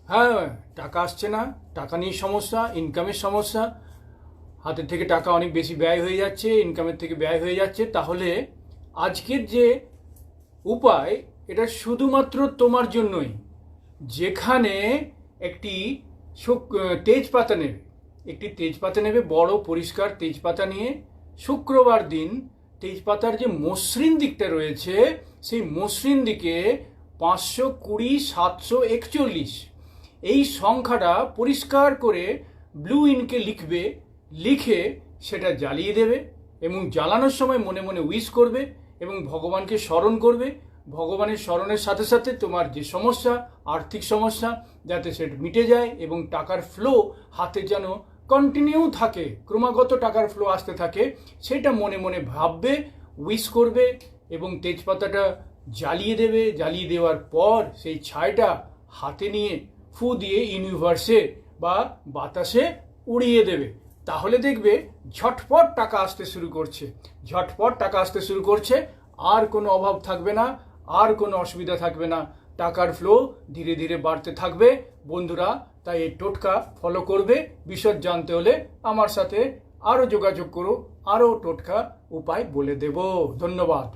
হ্যাঁ, টাকা আসছে না, টাকা নিয়ে সমস্যা, ইনকামের সমস্যা, হাতের থেকে টাকা অনেক বেশি ব্যয় হয়ে যাচ্ছে, ইনকামের থেকে ব্যয় হয়ে যাচ্ছে। তাহলে আজকের যে উপায়, এটা শুধুমাত্র তোমার জন্যই। যেখানে একটি তেজপাতা নেবে, একটি তেজপাতা নেবে, বড় পরিষ্কার তেজপাতা নিয়ে শুক্রবার দিন তেজপাতার যে মসৃণ দিকটা রয়েছে সেই মসৃণ দিকে 520 741 এই সংখ্যাটা পরিষ্কার করে ব্লু ইনকে লিখবে, লিখে সেটা জ্বালিয়ে দেবে এবং জ্বালানোর সময় মনে মনে উইশ করবে এবং ভগবানকে স্মরণ করবে। ভগবানের স্মরণের সাথে সাথে তোমার যে সমস্যা, আর্থিক সমস্যা, যাতে সেটা মিটে যায় এবং টাকার ফ্লো হাতে যেন কন্টিনিউ থাকে, ক্রমাগত টাকার ফ্লো আসতে থাকে, সেটা মনে মনে ভাববে, উইশ করবে এবং তেজপাতাটা জ্বালিয়ে দেবে। জ্বালিয়ে দেওয়ার পর সেই ছাইটা হাতে নিয়ে ফু দিয়ে ইউনিভার্সে বা বাতাসে উড়িয়ে দেবে। তাহলে দেখবে ঝটপট টাকা আসতে শুরু করছে, ঝটপট টাকা আসতে শুরু করছে। আর কোনো অভাব থাকবে না, আর কোনো অসুবিধা থাকবে না, টাকার ফ্লো ধীরে ধীরে বাড়তে থাকবে। বন্ধুরা, তাই এই টোটকা ফলো করবে। বিশদ জানতে হলে আমার সাথে আরও যোগাযোগ করো, আরও টোটকা উপায় বলে দেব। ধন্যবাদ।